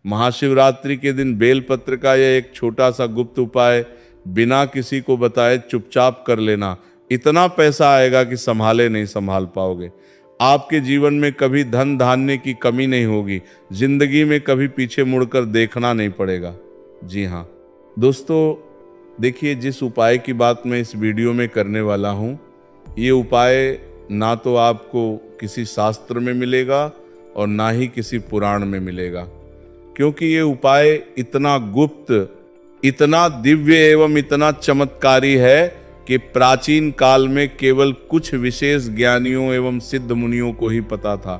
महाशिवरात्रि के दिन बेलपत्र का यह एक छोटा सा गुप्त उपाय बिना किसी को बताए चुपचाप कर लेना, इतना पैसा आएगा कि संभाले नहीं संभाल पाओगे। आपके जीवन में कभी धन धान्य की कमी नहीं होगी, जिंदगी में कभी पीछे मुड़कर देखना नहीं पड़ेगा। जी हाँ दोस्तों, देखिए जिस उपाय की बात मैं इस वीडियो में करने वाला हूँ, ये उपाय ना तो आपको किसी शास्त्र में मिलेगा और ना ही किसी पुराण में मिलेगा, क्योंकि ये उपाय इतना गुप्त, इतना दिव्य एवं इतना चमत्कारी है कि प्राचीन काल में केवल कुछ विशेष ज्ञानियों एवं सिद्ध मुनियों को ही पता था।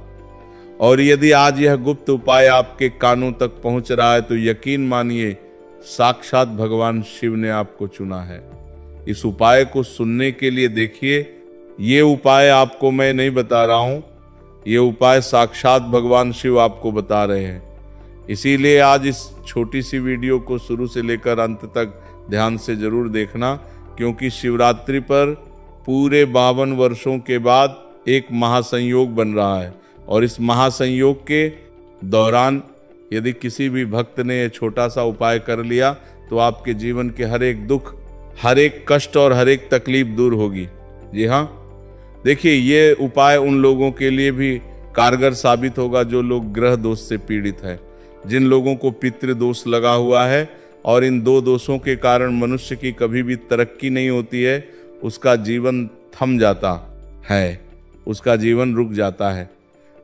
और यदि आज यह गुप्त उपाय आपके कानों तक पहुंच रहा है तो यकीन मानिए साक्षात भगवान शिव ने आपको चुना है इस उपाय को सुनने के लिए। देखिए, ये उपाय आपको मैं नहीं बता रहा हूं, ये उपाय साक्षात भगवान शिव आपको बता रहे हैं। इसीलिए आज इस छोटी सी वीडियो को शुरू से लेकर अंत तक ध्यान से जरूर देखना, क्योंकि शिवरात्रि पर पूरे 52 वर्षों के बाद एक महासंयोग बन रहा है। और इस महासंयोग के दौरान यदि किसी भी भक्त ने यह छोटा सा उपाय कर लिया तो आपके जीवन के हर एक दुख, हर एक कष्ट और हर एक तकलीफ दूर होगी। जी हाँ, देखिए ये उपाय उन लोगों के लिए भी कारगर साबित होगा जो लोग ग्रह दोष से पीड़ित है, जिन लोगों को पितृ दोष लगा हुआ है और इन दो दोषों के कारण मनुष्य की कभी भी तरक्की नहीं होती है, उसका जीवन थम जाता है, उसका जीवन रुक जाता है।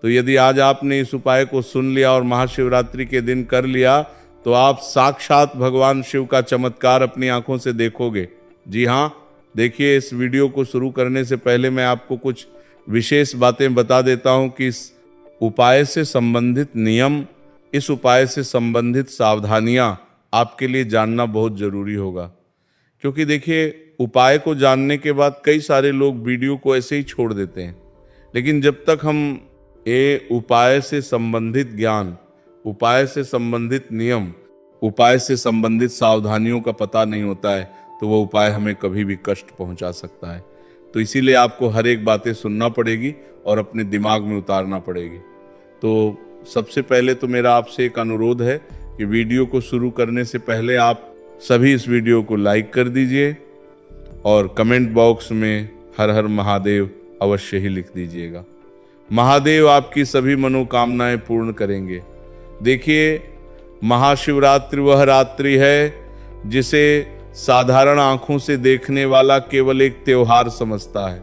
तो यदि आज आपने इस उपाय को सुन लिया और महाशिवरात्रि के दिन कर लिया तो आप साक्षात भगवान शिव का चमत्कार अपनी आंखों से देखोगे। जी हाँ, देखिए इस वीडियो को शुरू करने से पहले मैं आपको कुछ विशेष बातें बता देता हूं कि इस उपाय से संबंधित नियम, इस उपाय से संबंधित सावधानियां आपके लिए जानना बहुत जरूरी होगा। क्योंकि देखिए, उपाय को जानने के बाद कई सारे लोग वीडियो को ऐसे ही छोड़ देते हैं, लेकिन जब तक हम ये उपाय से संबंधित ज्ञान, उपाय से संबंधित नियम, उपाय से संबंधित सावधानियों का पता नहीं होता है तो वो उपाय हमें कभी भी कष्ट पहुंचा सकता है। तो इसीलिए आपको हर एक बातें सुनना पड़ेगी और अपने दिमाग में उतारना पड़ेगी। तो सबसे पहले तो मेरा आपसे एक अनुरोध है कि वीडियो को शुरू करने से पहले आप सभी इस वीडियो को लाइक कर दीजिए और कमेंट बॉक्स में हर हर महादेव अवश्य ही लिख दीजिएगा। महादेव आपकी सभी मनोकामनाएं पूर्ण करेंगे। देखिए, महाशिवरात्रि वह रात्रि है जिसे साधारण आंखों से देखने वाला केवल एक त्योहार समझता है,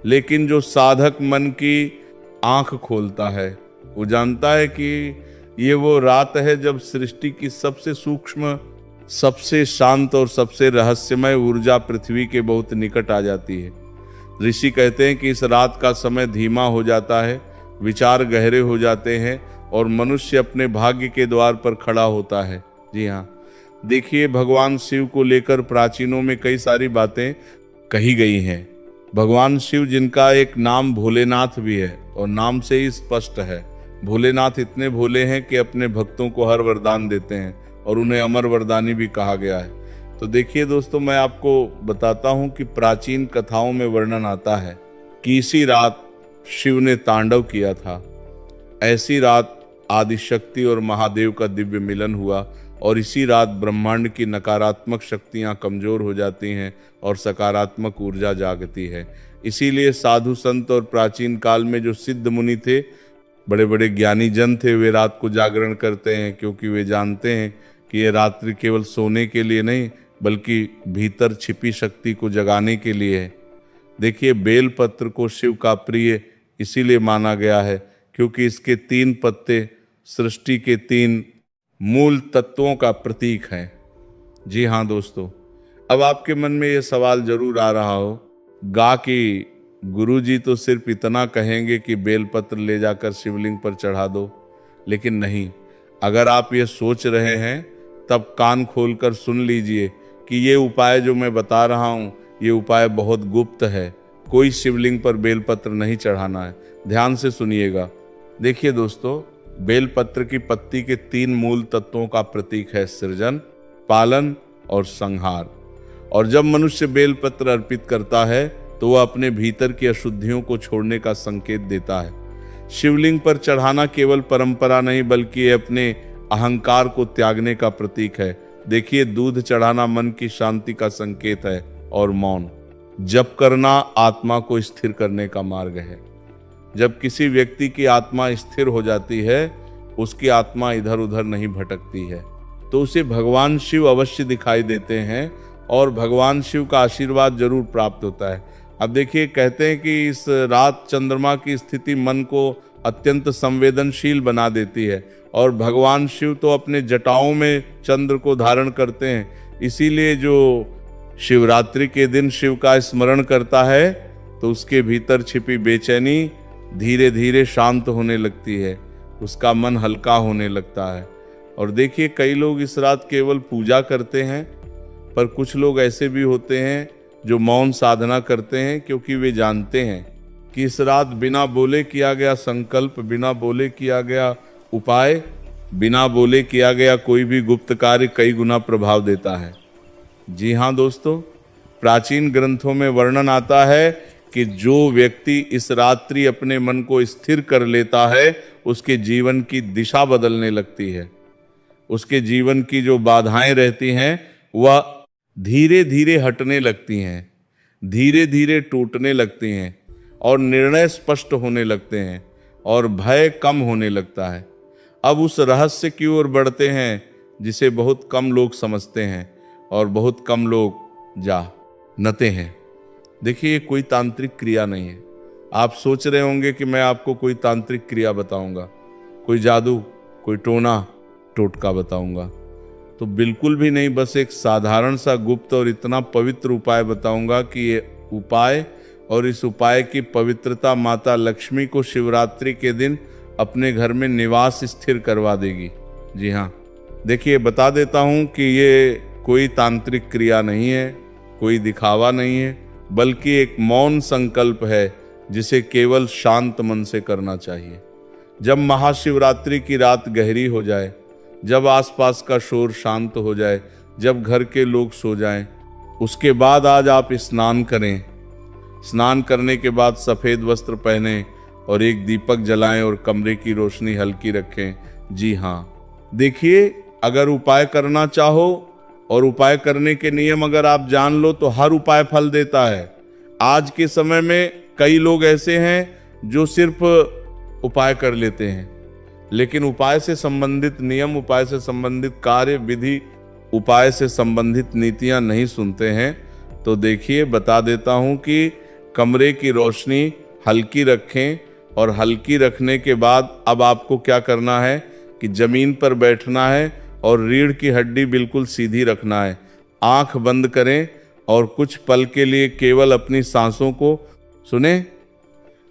लेकिन जो साधक मन की आंख खोलता है वो जानता है कि ये वो रात है जब सृष्टि की सबसे सूक्ष्म, सबसे शांत और सबसे रहस्यमय ऊर्जा पृथ्वी के बहुत निकट आ जाती है। ऋषि कहते हैं कि इस रात का समय धीमा हो जाता है, विचार गहरे हो जाते हैं और मनुष्य अपने भाग्य के द्वार पर खड़ा होता है। जी हाँ, देखिए भगवान शिव को लेकर प्राचीनों में कई सारी बातें कही गई हैं। भगवान शिव, जिनका एक नाम भोलेनाथ भी है और नाम से ही स्पष्ट है, भोलेनाथ इतने भोले हैं कि अपने भक्तों को हर वरदान देते हैं और उन्हें अमर वरदानी भी कहा गया है। तो देखिए दोस्तों, मैं आपको बताता हूं कि प्राचीन कथाओं में वर्णन आता है कि इसी रात शिव ने तांडव किया था। ऐसी रात आदिशक्ति और महादेव का दिव्य मिलन हुआ और इसी रात ब्रह्मांड की नकारात्मक शक्तियां कमजोर हो जाती हैं और सकारात्मक ऊर्जा जागती है। इसीलिए साधु संत और प्राचीन काल में जो सिद्ध मुनि थे, बड़े बड़े ज्ञानी जन थे, वे रात को जागरण करते हैं, क्योंकि वे जानते हैं कि ये रात्रि केवल सोने के लिए नहीं बल्कि भीतर छिपी शक्ति को जगाने के लिए है। देखिए, बेलपत्र को शिव का प्रिय इसीलिए माना गया है क्योंकि इसके 3 पत्ते सृष्टि के 3 मूल तत्वों का प्रतीक हैं। जी हाँ दोस्तों, अब आपके मन में ये सवाल जरूर आ रहा होगा कि गुरुजी तो सिर्फ इतना कहेंगे कि बेलपत्र ले जाकर शिवलिंग पर चढ़ा दो, लेकिन नहीं। अगर आप ये सोच रहे हैं तब कान खोलकर सुन लीजिए कि ये उपाय जो मैं बता रहा हूँ, ये उपाय बहुत गुप्त है। कोई शिवलिंग पर बेलपत्र नहीं चढ़ाना है, ध्यान से सुनिएगा। देखिए दोस्तों, बेलपत्र की पत्ती के 3 मूल तत्वों का प्रतीक है सृजन, पालन और संहार। और जब मनुष्य बेलपत्र अर्पित करता है तो वह अपने भीतर की अशुद्धियों को छोड़ने का संकेत देता है। शिवलिंग पर चढ़ाना केवल परंपरा नहीं बल्कि अपने अहंकार को त्यागने का प्रतीक है। देखिए, दूध चढ़ाना मन की शांति का संकेत है और मौन जप करना आत्मा को स्थिर करने का मार्ग है। जब किसी व्यक्ति की आत्मा स्थिर हो जाती है, उसकी आत्मा इधर उधर नहीं भटकती है, तो उसे भगवान शिव अवश्य दिखाई देते हैं और भगवान शिव का आशीर्वाद जरूर प्राप्त होता है। अब देखिए, कहते हैं कि इस रात चंद्रमा की स्थिति मन को अत्यंत संवेदनशील बना देती है और भगवान शिव तो अपने जटाओं में चंद्र को धारण करते हैं। इसीलिए जो शिवरात्रि के दिन शिव का स्मरण करता है तो उसके भीतर छिपी बेचैनी धीरे धीरे शांत होने लगती है, उसका मन हल्का होने लगता है। और देखिए, कई लोग इस रात केवल पूजा करते हैं, पर कुछ लोग ऐसे भी होते हैं जो मौन साधना करते हैं, क्योंकि वे जानते हैं कि इस रात बिना बोले किया गया संकल्प, बिना बोले किया गया उपाय, बिना बोले किया गया कोई भी गुप्त कार्य कई गुना प्रभाव देता है। जी हाँ दोस्तों, प्राचीन ग्रंथों में वर्णन आता है कि जो व्यक्ति इस रात्रि अपने मन को स्थिर कर लेता है, उसके जीवन की दिशा बदलने लगती है। उसके जीवन की जो बाधाएं रहती हैं वह धीरे धीरे हटने लगती हैं, धीरे धीरे टूटने लगती हैं और निर्णय स्पष्ट होने लगते हैं और भय कम होने लगता है। अब उस रहस्य की ओर बढ़ते हैं जिसे बहुत कम लोग समझते हैं और बहुत कम लोग जानते हैं। देखिए, ये कोई तांत्रिक क्रिया नहीं है। आप सोच रहे होंगे कि मैं आपको कोई तांत्रिक क्रिया बताऊंगा, कोई जादू, कोई टोना टोटका बताऊंगा, तो बिल्कुल भी नहीं। बस एक साधारण सा गुप्त और इतना पवित्र उपाय बताऊंगा कि ये उपाय और इस उपाय की पवित्रता माता लक्ष्मी को शिवरात्रि के दिन अपने घर में निवास स्थिर करवा देगी। जी हाँ, देखिए, बता देता हूँ कि ये कोई तांत्रिक क्रिया नहीं है, कोई दिखावा नहीं है, बल्कि एक मौन संकल्प है जिसे केवल शांत मन से करना चाहिए। जब महाशिवरात्रि की रात गहरी हो जाए, जब आसपास का शोर शांत हो जाए, जब घर के लोग सो जाएं, उसके बाद आज आप स्नान करें। स्नान करने के बाद सफ़ेद वस्त्र पहनें और एक दीपक जलाएं और कमरे की रोशनी हल्की रखें। जी हाँ, देखिए, अगर उपाय करना चाहो और उपाय करने के नियम अगर आप जान लो तो हर उपाय फल देता है। आज के समय में कई लोग ऐसे हैं जो सिर्फ उपाय कर लेते हैं, लेकिन उपाय से संबंधित नियम, उपाय से संबंधित कार्य विधि, उपाय से संबंधित नीतियां नहीं सुनते हैं। तो देखिए, बता देता हूं कि कमरे की रोशनी हल्की रखें और हल्की रखने के बाद अब आपको क्या करना है कि जमीन पर बैठना है और रीढ़ की हड्डी बिल्कुल सीधी रखना है। आंख बंद करें और कुछ पल के लिए केवल अपनी सांसों को सुने,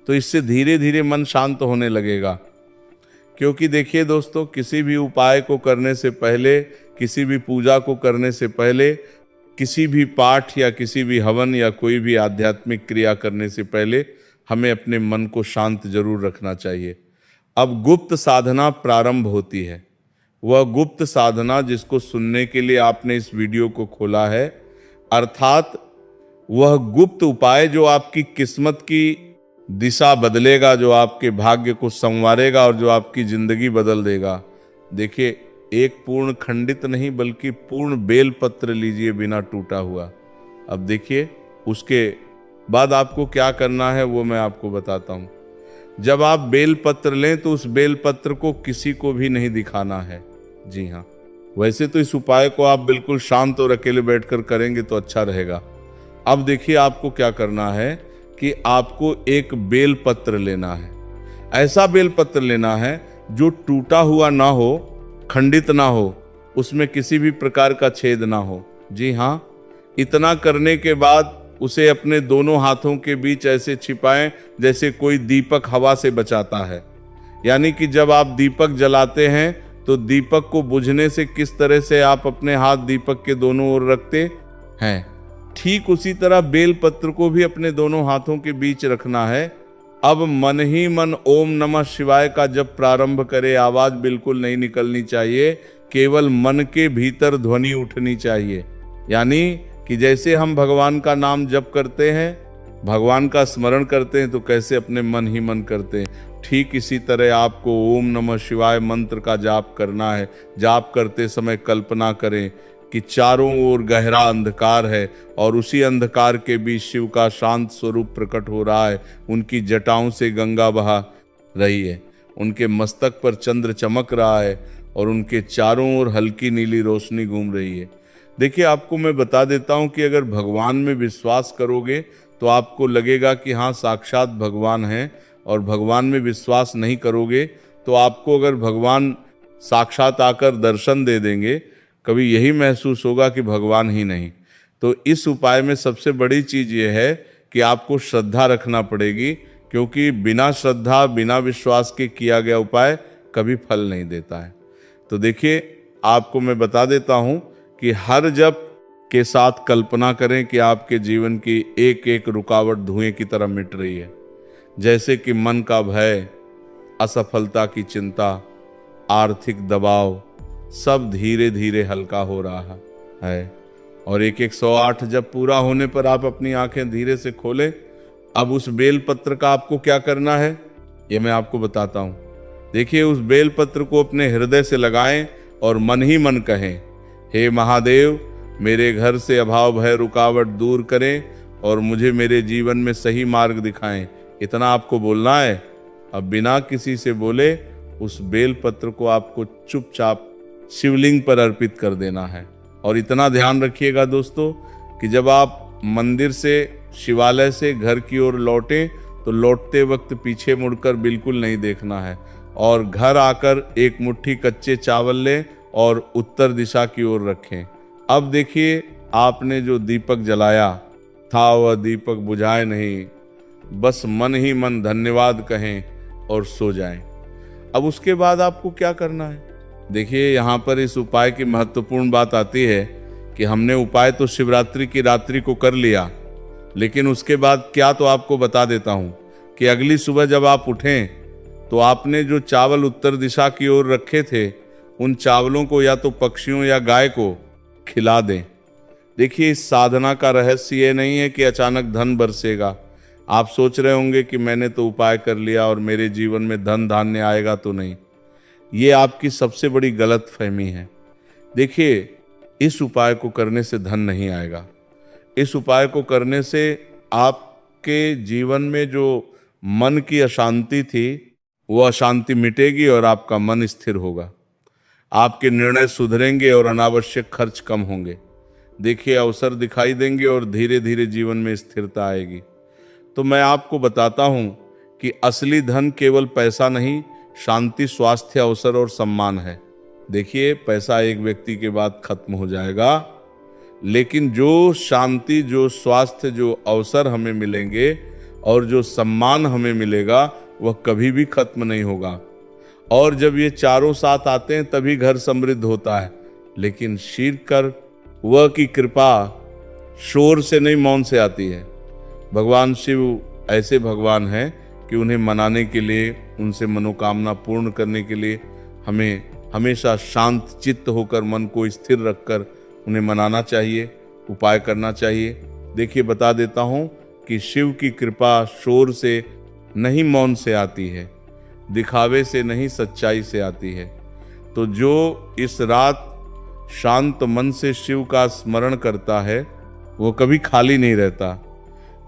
तो इससे धीरे धीरे मन शांत होने लगेगा। क्योंकि देखिए दोस्तों, किसी भी उपाय को करने से पहले, किसी भी पूजा को करने से पहले, किसी भी पाठ या किसी भी हवन या कोई भी आध्यात्मिक क्रिया करने से पहले हमें अपने मन को शांत जरूर रखना चाहिए। अब गुप्त साधना प्रारंभ होती है। वह गुप्त साधना जिसको सुनने के लिए आपने इस वीडियो को खोला है, अर्थात वह गुप्त उपाय जो आपकी किस्मत की दिशा बदलेगा, जो आपके भाग्य को संवारेगा और जो आपकी जिंदगी बदल देगा। देखिए, एक पूर्ण खंडित नहीं बल्कि पूर्ण बेल पत्र लीजिए बिना टूटा हुआ। अब देखिए, उसके बाद आपको क्या करना है वो मैं आपको बताता हूँ। जब आप बेल पत्र लें तो उस बेल पत्र को किसी को भी नहीं दिखाना है। जी हाँ, वैसे तो इस उपाय को आप बिल्कुल शांत और अकेले बैठकर करेंगे तो अच्छा रहेगा। अब देखिए, आपको क्या करना है कि आपको एक बेल पत्र लेना है। ऐसा बेल पत्र लेना है जो टूटा हुआ ना हो, खंडित ना हो, उसमें किसी भी प्रकार का छेद ना हो। जी हाँ, इतना करने के बाद उसे अपने दोनों हाथों के बीच ऐसे छिपाएं जैसे कोई दीपक हवा से बचाता है। यानी कि जब आप दीपक जलाते हैं तो दीपक को बुझने से किस तरह से आप अपने हाथ दीपक के दोनों ओर रखते हैं, ठीक उसी तरह बेल पत्र को भी अपने दोनों हाथों के बीच रखना है। अब मन ही मन ओम नमः शिवाय का जब प्रारंभ करे, आवाज बिल्कुल नहीं निकलनी चाहिए, केवल मन के भीतर ध्वनि उठनी चाहिए। यानी कि जैसे हम भगवान का नाम जप करते हैं, भगवान का स्मरण करते हैं, तो कैसे अपने मन ही मन करते हैं, ठीक इसी तरह आपको ओम नमः शिवाय मंत्र का जाप करना है। जाप करते समय कल्पना करें कि चारों ओर गहरा अंधकार है और उसी अंधकार के बीच शिव का शांत स्वरूप प्रकट हो रहा है। उनकी जटाओं से गंगा बहा रही है, उनके मस्तक पर चंद्र चमक रहा है और उनके चारों ओर हल्की नीली रोशनी घूम रही है। देखिए, आपको मैं बता देता हूं कि अगर भगवान में विश्वास करोगे तो आपको लगेगा कि हाँ, साक्षात भगवान हैं, और भगवान में विश्वास नहीं करोगे तो आपको अगर भगवान साक्षात आकर दर्शन दे देंगे, कभी यही महसूस होगा कि भगवान ही नहीं। तो इस उपाय में सबसे बड़ी चीज ये है कि आपको श्रद्धा रखना पड़ेगी, क्योंकि बिना श्रद्धा बिना विश्वास के किया गया उपाय कभी फल नहीं देता है। तो देखिए, आपको मैं बता देता हूं कि हर जप के साथ कल्पना करें कि आपके जीवन की एक एक रुकावट धुएं की तरह मिट रही है। जैसे कि मन का भय, असफलता की चिंता, आर्थिक दबाव, सब धीरे धीरे हल्का हो रहा है। और एक 108 जब पूरा होने पर आप अपनी आंखें धीरे से खोलें। अब उस बेलपत्र का आपको क्या करना है, ये मैं आपको बताता हूं। देखिए, उस बेलपत्र को अपने हृदय से लगाएं और मन ही मन कहें, हे महादेव, मेरे घर से अभाव भय रुकावट दूर करें और मुझे मेरे जीवन में सही मार्ग दिखाएं। इतना आपको बोलना है। अब बिना किसी से बोले उस बेलपत्र को आपको चुपचाप शिवलिंग पर अर्पित कर देना है। और इतना ध्यान रखिएगा दोस्तों कि जब आप मंदिर से, शिवालय से घर की ओर लौटें तो लौटते वक्त पीछे मुड़कर बिल्कुल नहीं देखना है, और घर आकर एक मुट्ठी कच्चे चावल लें और उत्तर दिशा की ओर रखें। अब देखिए, आपने जो दीपक जलाया था वह दीपक बुझाए नहीं, बस मन ही मन धन्यवाद कहें और सो जाएं। अब उसके बाद आपको क्या करना है, देखिए, यहाँ पर इस उपाय की महत्वपूर्ण बात आती है कि हमने उपाय तो शिवरात्रि की रात्रि को कर लिया, लेकिन उसके बाद क्या, तो आपको बता देता हूँ कि अगली सुबह जब आप उठें तो आपने जो चावल उत्तर दिशा की ओर रखे थे, उन चावलों को या तो पक्षियों या गाय को खिला दें। देखिए, इस साधना का रहस्य ये नहीं है कि अचानक धन बरसेगा। आप सोच रहे होंगे कि मैंने तो उपाय कर लिया और मेरे जीवन में धन धान्य आएगा तो नहीं। ये आपकी सबसे बड़ी गलतफहमी है। देखिए, इस उपाय को करने से धन नहीं आएगा। इस उपाय को करने से आपके जीवन में जो मन की अशांति थी वो अशांति मिटेगी और आपका मन स्थिर होगा। आपके निर्णय सुधरेंगे और अनावश्यक खर्च कम होंगे। देखिए, अवसर दिखाई देंगे और धीरे धीरे जीवन में स्थिरता आएगी। तो मैं आपको बताता हूं कि असली धन केवल पैसा नहीं, शांति, स्वास्थ्य, अवसर और सम्मान है। देखिए, पैसा एक व्यक्ति के बाद खत्म हो जाएगा, लेकिन जो शांति, जो स्वास्थ्य, जो अवसर हमें मिलेंगे और जो सम्मान हमें मिलेगा वह कभी भी खत्म नहीं होगा। और जब ये चारों साथ आते हैं तभी घर समृद्ध होता है। लेकिन शीघ्र वह की कृपा शोर से नहीं, मौन से आती है। भगवान शिव ऐसे भगवान हैं कि उन्हें मनाने के लिए, उनसे मनोकामना पूर्ण करने के लिए हमें हमेशा शांत चित्त होकर, मन को स्थिर रखकर उन्हें मनाना चाहिए, उपाय करना चाहिए। देखिए, बता देता हूँ कि शिव की कृपा शोर से नहीं, मौन से आती है, दिखावे से नहीं, सच्चाई से आती है। तो जो इस रात शांत मन से शिव का स्मरण करता है वो कभी खाली नहीं रहता,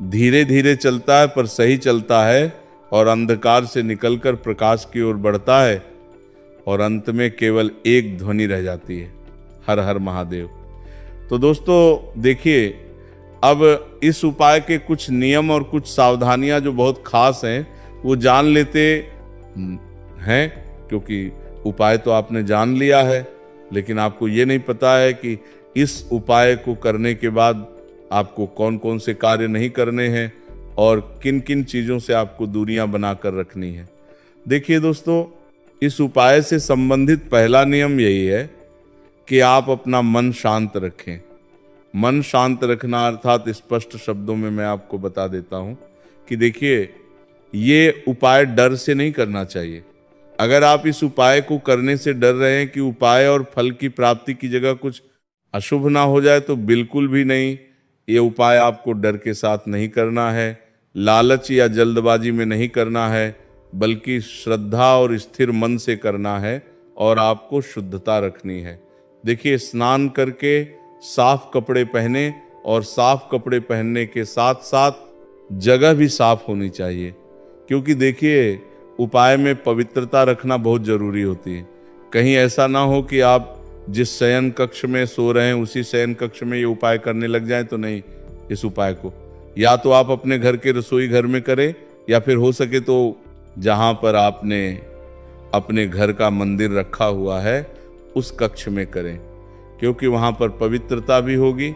धीरे धीरे चलता है पर सही चलता है, और अंधकार से निकलकर प्रकाश की ओर बढ़ता है, और अंत में केवल एक ध्वनि रह जाती है, हर हर महादेव। तो दोस्तों देखिए, अब इस उपाय के कुछ नियम और कुछ सावधानियां जो बहुत खास हैं वो जान लेते हैं, क्योंकि उपाय तो आपने जान लिया है, लेकिन आपको ये नहीं पता है कि इस उपाय को करने के बाद आपको कौन कौन से कार्य नहीं करने हैं और किन किन चीज़ों से आपको दूरियां बनाकर रखनी है। देखिए दोस्तों, इस उपाय से संबंधित पहला नियम यही है कि आप अपना मन शांत रखें। मन शांत रखना अर्थात स्पष्ट शब्दों में मैं आपको बता देता हूं कि देखिए, ये उपाय डर से नहीं करना चाहिए। अगर आप इस उपाय को करने से डर रहे हैं कि उपाय और फल की प्राप्ति की जगह कुछ अशुभ ना हो जाए, तो बिल्कुल भी नहीं। ये उपाय आपको डर के साथ नहीं करना है, लालच या जल्दबाजी में नहीं करना है, बल्कि श्रद्धा और स्थिर मन से करना है और आपको शुद्धता रखनी है। देखिए, स्नान करके साफ कपड़े पहने और साफ कपड़े पहनने के साथ साथ जगह भी साफ होनी चाहिए, क्योंकि देखिए उपाय में पवित्रता रखना बहुत जरूरी होती है। कहीं ऐसा ना हो कि आप जिस शयन कक्ष में सो रहे हैं उसी शयन कक्ष में ये उपाय करने लग जाएं, तो नहीं। इस उपाय को या तो आप अपने घर के रसोई घर में करें, या फिर हो सके तो जहां पर आपने अपने घर का मंदिर रखा हुआ है उस कक्ष में करें, क्योंकि वहां पर पवित्रता भी होगी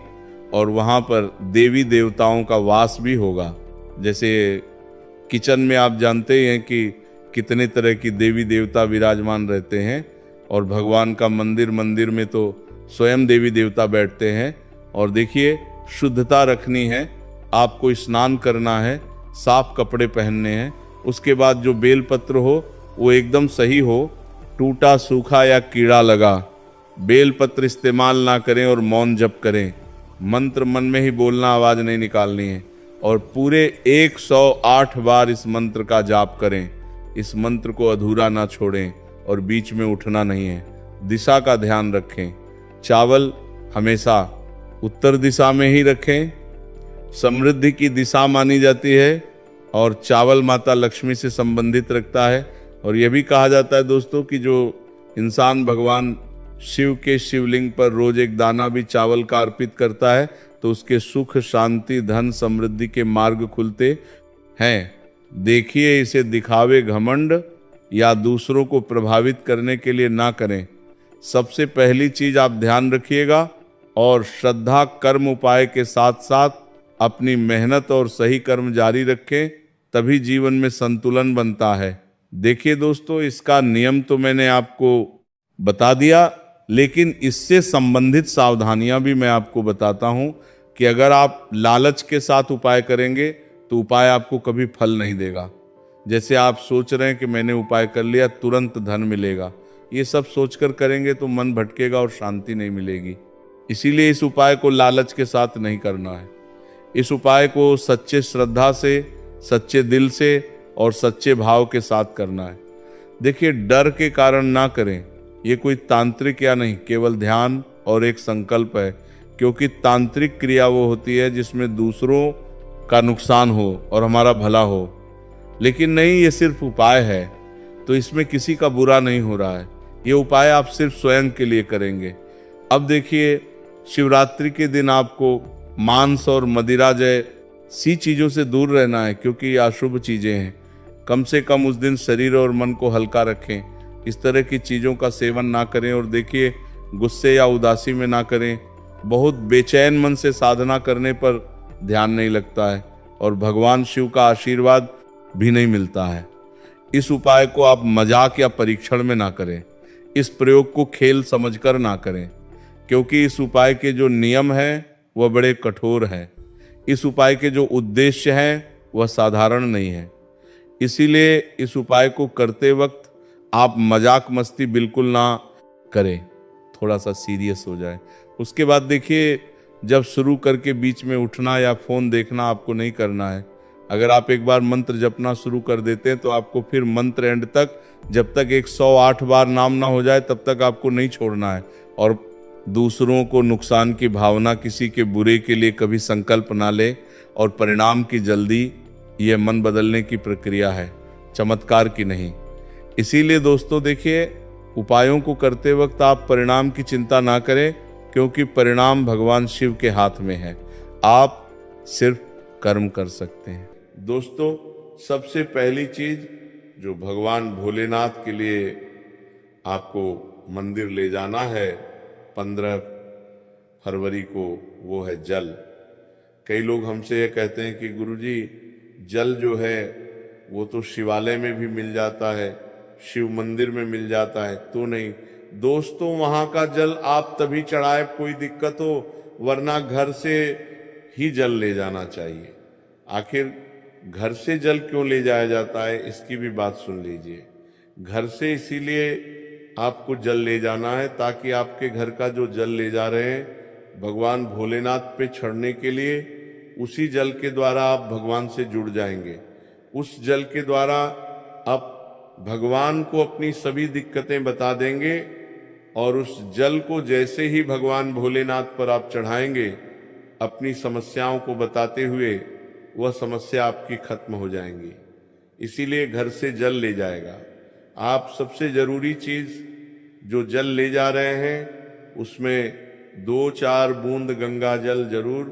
और वहां पर देवी देवताओं का वास भी होगा। जैसे किचन में आप जानते हैं कि कितने तरह की देवी देवता विराजमान रहते हैं, और भगवान का मंदिर में तो स्वयं देवी देवता बैठते हैं। और देखिए, शुद्धता रखनी है, आपको स्नान करना है, साफ कपड़े पहनने हैं। उसके बाद जो बेलपत्र हो वो एकदम सही हो, टूटा सूखा या कीड़ा लगा बेलपत्र इस्तेमाल ना करें और मौन जप करें। मंत्र मन में ही बोलना, आवाज नहीं निकालनी है, और पूरे 108 बार इस मंत्र का जाप करें। इस मंत्र को अधूरा ना छोड़ें और बीच में उठना नहीं है। दिशा का ध्यान रखें, चावल हमेशा उत्तर दिशा में ही रखें। समृद्धि की दिशा मानी जाती है और चावल माता लक्ष्मी से संबंधित रखता है। और यह भी कहा जाता है दोस्तों कि जो इंसान भगवान शिव के शिवलिंग पर रोज एक दाना भी चावल का अर्पित करता है तो उसके सुख, शांति, धन, समृद्धि के मार्ग खुलते हैं। देखिए, इसे दिखावे, घमंड या दूसरों को प्रभावित करने के लिए ना करें। सबसे पहली चीज आप ध्यान रखिएगा, और श्रद्धा कर्म उपाय के साथ साथ अपनी मेहनत और सही कर्म जारी रखें, तभी जीवन में संतुलन बनता है। देखिए दोस्तों, इसका नियम तो मैंने आपको बता दिया, लेकिन इससे संबंधित सावधानियां भी मैं आपको बताता हूं कि अगर आप लालच के साथ उपाय करेंगे तो उपाय आपको कभी फल नहीं देगा। जैसे आप सोच रहे हैं कि मैंने उपाय कर लिया, तुरंत धन मिलेगा, ये सब सोचकर करेंगे तो मन भटकेगा और शांति नहीं मिलेगी। इसीलिए इस उपाय को लालच के साथ नहीं करना है। इस उपाय को सच्चे श्रद्धा से, सच्चे दिल से और सच्चे भाव के साथ करना है। देखिए, डर के कारण ना करें, ये कोई तांत्रिक या नहीं, केवल ध्यान और एक संकल्प है। क्योंकि तांत्रिक क्रिया वो होती है जिसमें दूसरों का नुकसान हो और हमारा भला हो, लेकिन नहीं, ये सिर्फ उपाय है, तो इसमें किसी का बुरा नहीं हो रहा है। ये उपाय आप सिर्फ स्वयं के लिए करेंगे। अब देखिए, शिवरात्रि के दिन आपको मांस और मदिरा जैसी चीजों से दूर रहना है, क्योंकि ये अशुभ चीजें हैं। कम से कम उस दिन शरीर और मन को हल्का रखें, इस तरह की चीजों का सेवन ना करें। और देखिए, गुस्से या उदासी में ना करें। बहुत बेचैन मन से साधना करने पर ध्यान नहीं लगता है और भगवान शिव का आशीर्वाद भी नहीं मिलता है। इस उपाय को आप मजाक या परीक्षण में ना करें। इस प्रयोग को खेल समझकर ना करें, क्योंकि इस उपाय के जो नियम हैं वह बड़े कठोर हैं। इस उपाय के जो उद्देश्य हैं वह साधारण नहीं है। इसीलिए इस उपाय को करते वक्त आप मजाक मस्ती बिल्कुल ना करें, थोड़ा सा सीरियस हो जाए। उसके बाद देखिए, जब शुरू करके बीच में उठना या फोन देखना आपको नहीं करना है। अगर आप एक बार मंत्र जपना शुरू कर देते हैं तो आपको फिर मंत्र एंड तक, जब तक 108 बार नाम ना हो जाए तब तक आपको नहीं छोड़ना है। और दूसरों को नुकसान की भावना, किसी के बुरे के लिए कभी संकल्प ना ले, और परिणाम की जल्दी, यह मन बदलने की प्रक्रिया है, चमत्कार की नहीं। इसीलिए दोस्तों देखिए, उपायों को करते वक्त आप परिणाम की चिंता ना करें, क्योंकि परिणाम भगवान शिव के हाथ में है। आप सिर्फ कर्म कर सकते हैं। दोस्तों, सबसे पहली चीज जो भगवान भोलेनाथ के लिए आपको मंदिर ले जाना है 15 फरवरी को, वो है जल। कई लोग हमसे ये कहते हैं कि गुरुजी, जल जो है वो तो शिवालय में भी मिल जाता है, शिव मंदिर में मिल जाता है, तो नहीं। दोस्तों, वहां का जल आप तभी चढ़ाए कोई दिक्कत हो, वरना घर से ही जल ले जाना चाहिए। आखिर घर से जल क्यों ले जाया जाता है, इसकी भी बात सुन लीजिए। घर से इसीलिए आपको जल ले जाना है ताकि आपके घर का जो जल ले जा रहे हैं भगवान भोलेनाथ पे चढ़ने के लिए, उसी जल के द्वारा आप भगवान से जुड़ जाएंगे। उस जल के द्वारा आप भगवान को अपनी सभी दिक्कतें बता देंगे और उस जल को जैसे ही भगवान भोलेनाथ पर आप चढ़ाएंगे, अपनी समस्याओं को बताते हुए वह समस्या आपकी खत्म हो जाएंगी। इसीलिए घर से जल ले जाएगा। आप सबसे जरूरी चीज जो जल ले जा रहे हैं उसमें 2-4 बूंद गंगा जल जरूर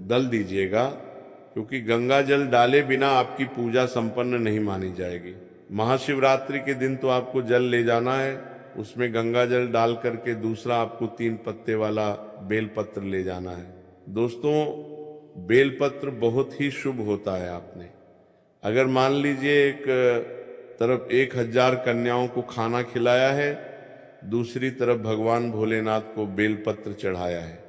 डल दीजिएगा, क्योंकि गंगा जल डाले बिना आपकी पूजा संपन्न नहीं मानी जाएगी। महाशिवरात्रि के दिन तो आपको जल ले जाना है, उसमें गंगा जल डाल करके दूसरा आपको 3 पत्ते वाला बेलपत्र ले जाना है। दोस्तों, बेलपत्र बहुत ही शुभ होता है। आपने अगर मान लीजिए एक तरफ 1000 कन्याओं को खाना खिलाया है, दूसरी तरफ भगवान भोलेनाथ को बेलपत्र चढ़ाया है,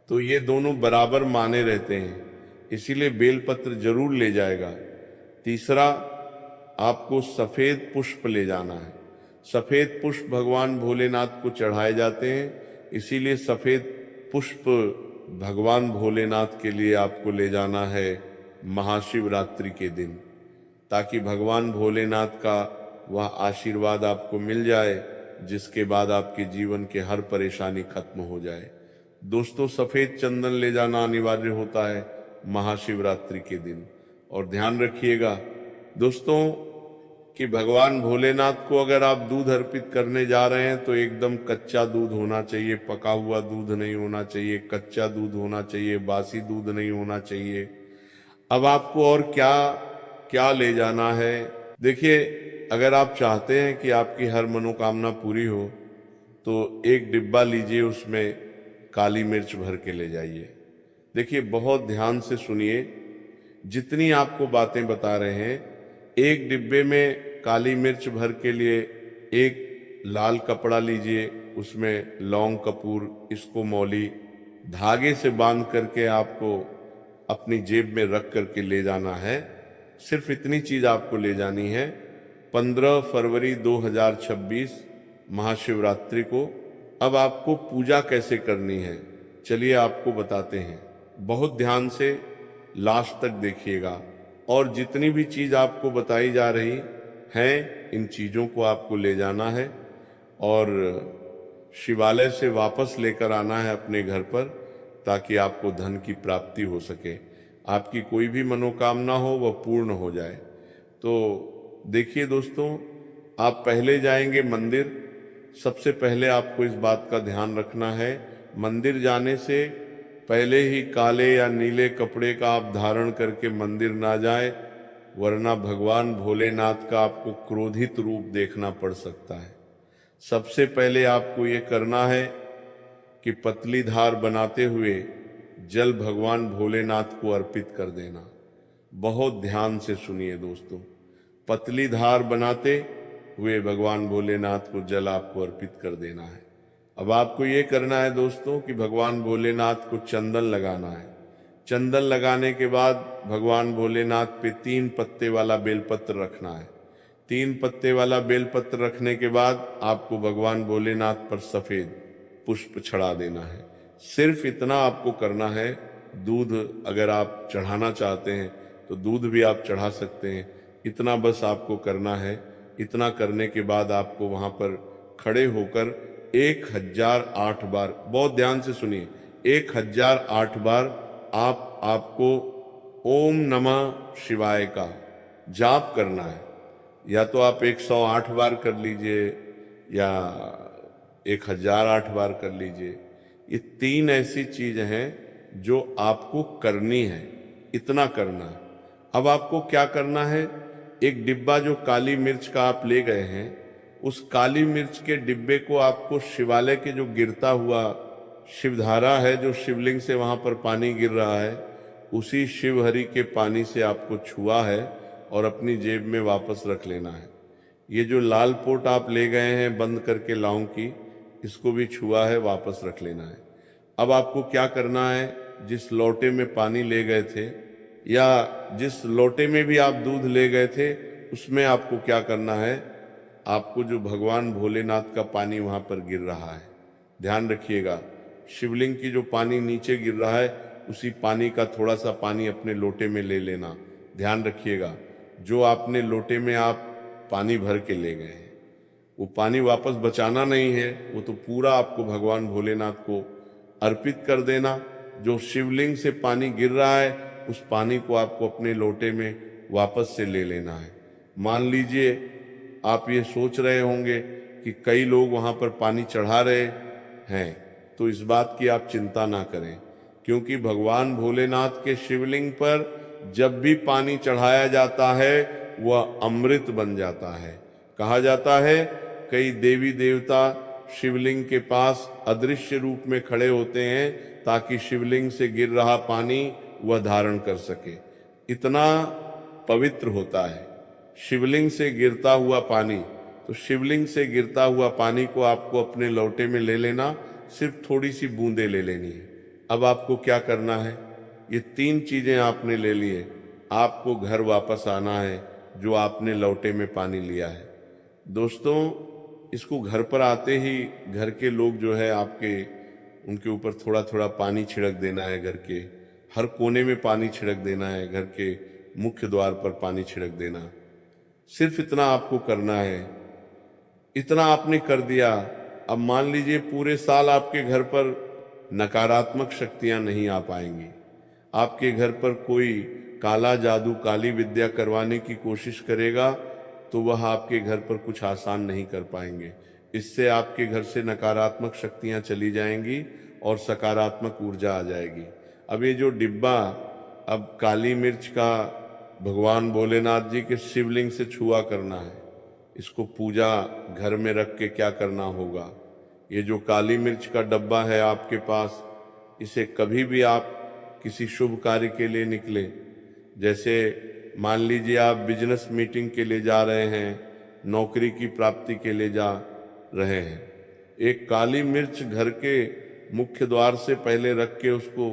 तो ये दोनों बराबर माने रहते हैं। इसीलिए बेलपत्र जरूर ले जाएगा। तीसरा, आपको सफेद पुष्प ले जाना है। सफेद पुष्प भगवान भोलेनाथ को चढ़ाए जाते हैं, इसीलिए सफेद पुष्प भगवान भोलेनाथ के लिए आपको ले जाना है महाशिवरात्रि के दिन, ताकि भगवान भोलेनाथ का वह आशीर्वाद आपको मिल जाए, जिसके बाद आपके जीवन के हर परेशानी खत्म हो जाए। दोस्तों, सफेद चंदन ले जाना अनिवार्य होता है महाशिवरात्रि के दिन। और ध्यान रखिएगा दोस्तों कि भगवान भोलेनाथ को अगर आप दूध अर्पित करने जा रहे हैं तो एकदम कच्चा दूध होना चाहिए, पका हुआ दूध नहीं होना चाहिए, कच्चा दूध होना चाहिए, बासी दूध नहीं होना चाहिए। अब आपको और क्या क्या ले जाना है? देखिए, अगर आप चाहते हैं कि आपकी हर मनोकामना पूरी हो तो एक डिब्बा लीजिए, उसमें काली मिर्च भर के ले जाइए। देखिए, बहुत ध्यान से सुनिए, जितनी आपको बातें बता रहे हैं, एक डिब्बे में काली मिर्च भर के लिए एक लाल कपड़ा लीजिए, उसमें लौंग कपूर, इसको मौली धागे से बांध करके आपको अपनी जेब में रख करके ले जाना है। सिर्फ इतनी चीज आपको ले जानी है। 15 फरवरी 2026 महाशिवरात्रि को अब आपको पूजा कैसे करनी है, चलिए आपको बताते हैं। बहुत ध्यान से लास्ट तक देखिएगा, और जितनी भी चीज आपको बताई जा रही हैं, इन चीजों को आपको ले जाना है और शिवालय से वापस लेकर आना है अपने घर पर, ताकि आपको धन की प्राप्ति हो सके, आपकी कोई भी मनोकामना हो वह पूर्ण हो जाए। तो देखिए दोस्तों, आप पहले जाएंगे मंदिर। सबसे पहले आपको इस बात का ध्यान रखना है, मंदिर जाने से पहले ही काले या नीले कपड़े का आप धारण करके मंदिर ना जाए, वरना भगवान भोलेनाथ का आपको क्रोधित रूप देखना पड़ सकता है। सबसे पहले आपको ये करना है कि पतली धार बनाते हुए जल भगवान भोलेनाथ को अर्पित कर देना। बहुत ध्यान से सुनिए दोस्तों, पतली धार बनाते हुए भगवान भोलेनाथ को जल आपको अर्पित कर देना है। अब आपको ये करना है दोस्तों कि भगवान भोलेनाथ को चंदन लगाना है। चंदन लगाने के बाद भगवान भोलेनाथ पे 3 पत्ते वाला बेलपत्र रखना है। 3 पत्ते वाला बेलपत्र रखने के बाद आपको भगवान भोलेनाथ पर सफेद पुष्प चढ़ा देना है। सिर्फ इतना आपको करना है। दूध अगर आप चढ़ाना चाहते हैं तो दूध भी आप चढ़ा सकते हैं। इतना बस आपको करना है। इतना करने के बाद आपको वहां पर खड़े होकर 1008 बार, बहुत ध्यान से सुनिए, 1008 बार आपको ओम नमः शिवाय का जाप करना है। या तो आप 108 बार कर लीजिए या 1008 बार कर लीजिए। ये 3 ऐसी चीज हैं जो आपको करनी है। इतना करना है। अब आपको क्या करना है, एक डिब्बा जो काली मिर्च का आप ले गए हैं, उस काली मिर्च के डिब्बे को आपको शिवालय के जो गिरता हुआ शिवधारा है, जो शिवलिंग से वहां पर पानी गिर रहा है, उसी शिवहरि के पानी से आपको छुआ है और अपनी जेब में वापस रख लेना है। ये जो लाल पोट आप ले गए हैं बंद करके लौंग की, इसको भी छुआ है, वापस रख लेना है। अब आपको क्या करना है, जिस लोटे में पानी ले गए थे या जिस लोटे में भी आप दूध ले गए थे, उसमें आपको क्या करना है, आपको जो भगवान भोलेनाथ का पानी वहां पर गिर रहा है, ध्यान रखिएगा, शिवलिंग की जो पानी नीचे गिर रहा है, उसी पानी का थोड़ा सा पानी अपने लोटे में ले लेना। ध्यान रखिएगा, जो आपने लोटे में आप पानी भर के ले गए हैं, वो पानी वापस बचाना नहीं है, वो तो पूरा आपको भगवान भोलेनाथ को अर्पित कर देना। जो शिवलिंग से पानी गिर रहा है उस पानी को आपको अपने लोटे में वापस से ले लेना है। मान लीजिए आप ये सोच रहे होंगे कि कई लोग वहां पर पानी चढ़ा रहे हैं, तो इस बात की आप चिंता ना करें, क्योंकि भगवान भोलेनाथ के शिवलिंग पर जब भी पानी चढ़ाया जाता है वह अमृत बन जाता है। कहा जाता है कई देवी देवता शिवलिंग के पास अदृश्य रूप में खड़े होते हैं ताकि शिवलिंग से गिर रहा पानी वह धारण कर सके। इतना पवित्र होता है शिवलिंग से गिरता हुआ पानी। तो शिवलिंग से गिरता हुआ पानी को आपको अपने लोटे में ले लेना, सिर्फ थोड़ी सी बूंदे ले लेनी है। अब आपको क्या करना है, ये 3 चीजें आपने ले लिए, आपको घर वापस आना है जो आपने लोटे में पानी लिया है। दोस्तों, इसको घर पर आते ही घर के लोग जो है आपके, उनके ऊपर थोड़ा थोड़ा पानी छिड़क देना है, घर के हर कोने में पानी छिड़क देना है, घर के मुख्य द्वार पर पानी छिड़क देना। सिर्फ इतना आपको करना है। इतना आपने कर दिया। अब मान लीजिए पूरे साल आपके घर पर नकारात्मक शक्तियां नहीं आ पाएंगी, आपके घर पर कोई काला जादू काली विद्या करवाने की कोशिश करेगा तो वह आपके घर पर कुछ आसान नहीं कर पाएंगे। इससे आपके घर से नकारात्मक शक्तियां चली जाएंगी और सकारात्मक ऊर्जा आ जाएगी। अब ये जो डिब्बा अब काली मिर्च का भगवान भोलेनाथ जी के शिवलिंग से छुआ करना है, इसको पूजा घर में रख के क्या करना होगा। ये जो काली मिर्च का डब्बा है आपके पास, इसे कभी भी आप किसी शुभ कार्य के लिए निकले, जैसे मान लीजिए आप बिजनेस मीटिंग के लिए जा रहे हैं, नौकरी की प्राप्ति के लिए जा रहे हैं, एक काली मिर्च घर के मुख्य द्वार से पहले रख के उसको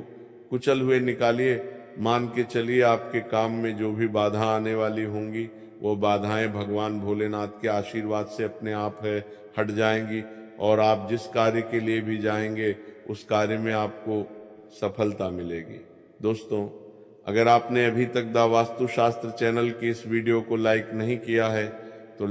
कुचल हुए निकालिए। मान के चलिए आपके काम में जो भी बाधा आने वाली होंगी वो बाधाएं भगवान भोलेनाथ के आशीर्वाद से अपने आप है हट जाएंगी, और आप जिस कार्य के लिए भी जाएंगे उस कार्य में आपको सफलता मिलेगी। दोस्तों, अगर आपने अभी तक द वास्तु शास्त्र चैनल की इस वीडियो को लाइक नहीं किया है तो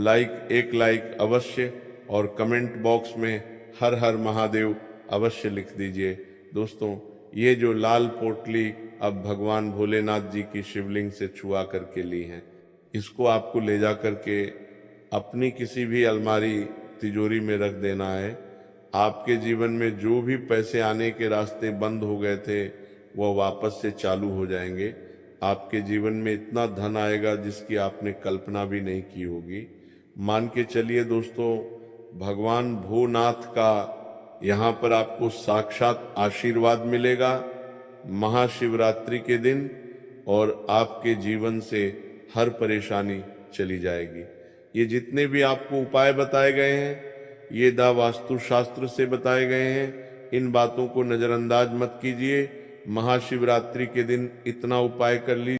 एक लाइक अवश्य, और कमेंट बॉक्स में हर हर महादेव अवश्य लिख दीजिए। दोस्तों, ये जो लाल पोटली अब भगवान भोलेनाथ जी की शिवलिंग से छुआ करके ली है, इसको आपको ले जा करके अपनी किसी भी अलमारी तिजोरी में रख देना है। आपके जीवन में जो भी पैसे आने के रास्ते बंद हो गए थे वह वापस से चालू हो जाएंगे। आपके जीवन में इतना धन आएगा जिसकी आपने कल्पना भी नहीं की होगी। मान के चलिए दोस्तों, भगवान भोलेनाथ का यहाँ पर आपको साक्षात आशीर्वाद मिलेगा महाशिवरात्रि के दिन, और आपके जीवन से हर परेशानी चली जाएगी। ये जितने भी आपको उपाय बताए गए हैं ये द वास्तु शास्त्र से बताए गए हैं। इन बातों को नजरअंदाज मत कीजिए। महाशिवरात्रि के दिन इतना उपाय कर लीजिए।